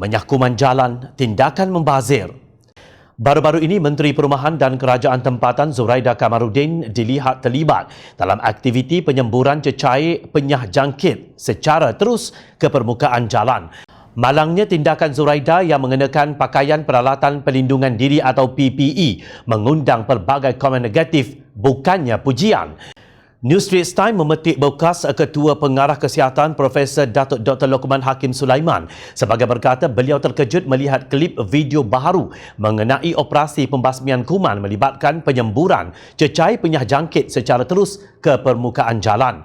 Menyakuman jalan, tindakan membazir. Baru-baru ini, Menteri Perumahan dan Kerajaan Tempatan Zuraida Kamaruddin dilihat terlibat dalam aktiviti penyemburan cecair penyah jangkit secara terus ke permukaan jalan. Malangnya tindakan Zuraida yang mengenakan pakaian peralatan pelindungan diri atau PPE mengundang pelbagai komen negatif, bukannya pujian. New Straits Times memetik bekas Ketua Pengarah Kesihatan Profesor Datuk Dr. Lokman Hakim Sulaiman sebagai berkata beliau terkejut melihat klip video baharu mengenai operasi pembasmian kuman melibatkan penyemburan cecair penyah jangkit secara terus ke permukaan jalan.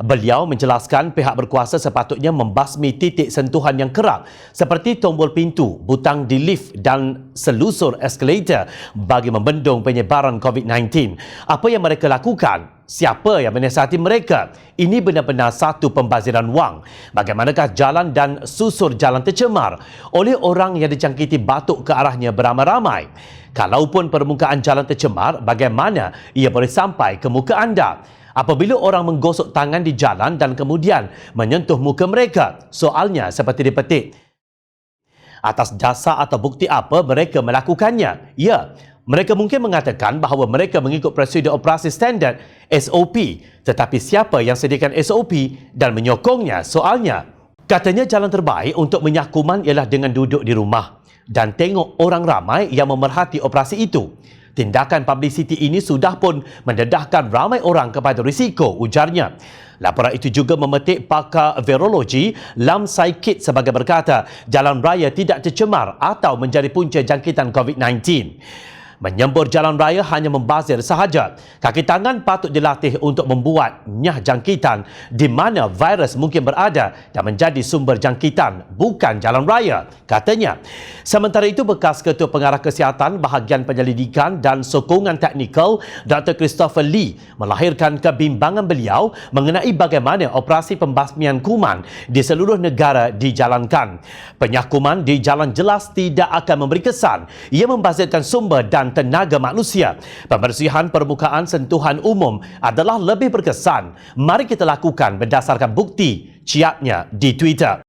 Beliau menjelaskan pihak berkuasa sepatutnya membasmi titik sentuhan yang kerap seperti tombol pintu, butang di lift dan selusur eskalator bagi membendung penyebaran COVID-19. Apa yang mereka lakukan? Siapa yang menyiasati mereka? Ini benar-benar satu pembaziran wang. Bagaimanakah jalan dan susur jalan tercemar oleh orang yang dijangkiti batuk ke arahnya beramai-ramai? Kalaupun permukaan jalan tercemar, bagaimana ia boleh sampai ke muka anda? Apabila orang menggosok tangan di jalan dan kemudian menyentuh muka mereka, soalnya seperti dipetik. Atas dasar atau bukti apa mereka melakukannya? Ya, mereka mungkin mengatakan bahawa mereka mengikut prosedur operasi standard SOP. Tetapi siapa yang sediakan SOP dan menyokongnya? Soalnya, katanya jalan terbaik untuk menyakuman ialah dengan duduk di rumah dan tengok orang ramai yang memerhati operasi itu. Tindakan publicity ini sudah pun mendedahkan ramai orang kepada risiko, ujarnya. Laporan itu juga memetik pakar virologi Lam Sai Kit sebagai berkata, jalan raya tidak tercemar atau menjadi punca jangkitan COVID-19. Menyembur jalan raya hanya membazir sahaja. Kaki tangan patut dilatih untuk membuat nyah jangkitan di mana virus mungkin berada dan menjadi sumber jangkitan, bukan jalan raya, katanya. Sementara itu, bekas Ketua Pengarah Kesihatan Bahagian Penyelidikan dan Sokongan Teknikal Dr. Christopher Lee melahirkan kebimbangan beliau mengenai bagaimana operasi pembasmian kuman di seluruh negara dijalankan. Penyakuman di jalan jelas tidak akan memberi kesan. Ia membazirkan sumber dan tenaga manusia. Pembersihan permukaan sentuhan umum adalah lebih berkesan. Mari kita lakukan berdasarkan bukti, ciatnya di Twitter.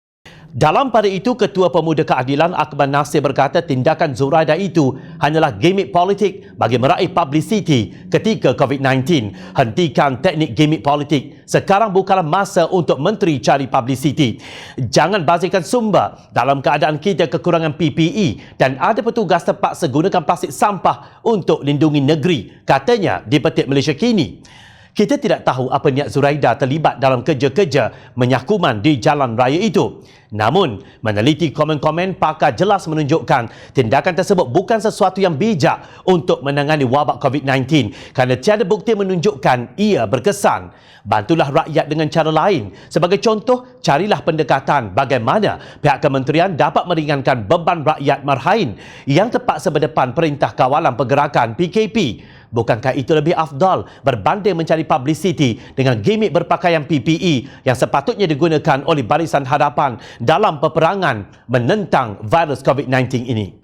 Dalam pada itu, Ketua Pemuda Keadilan Akbar Nasir berkata tindakan Zuraida itu hanyalah gimmick politik bagi meraih publicity ketika COVID-19. Hentikan teknik gimmick politik. Sekarang bukanlah masa untuk menteri cari publicity. Jangan bazirkan sumber dalam keadaan kita kekurangan PPE dan ada petugas terpaksa gunakan plastik sampah untuk lindungi negeri, katanya di Petik Malaysia Kini. Kita tidak tahu apa niat Zuraida terlibat dalam kerja-kerja menyakuman di jalan raya itu. Namun, meneliti komen-komen pakar jelas menunjukkan tindakan tersebut bukan sesuatu yang bijak untuk menangani wabak COVID-19 kerana tiada bukti menunjukkan ia berkesan. Bantulah rakyat dengan cara lain. Sebagai contoh, carilah pendekatan bagaimana pihak kementerian dapat meringankan beban rakyat marhain yang terpaksa berdepan Perintah Kawalan Pergerakan PKP. Bukankah itu lebih afdal berbanding mencari publicity dengan gimmick berpakaian PPE yang sepatutnya digunakan oleh Barisan Hadapan dalam peperangan menentang virus COVID-19 ini?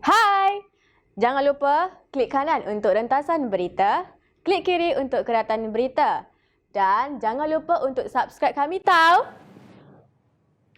Hai! Jangan lupa klik kanan untuk rentasan berita, klik kiri untuk keratan berita dan jangan lupa untuk subscribe kami tau.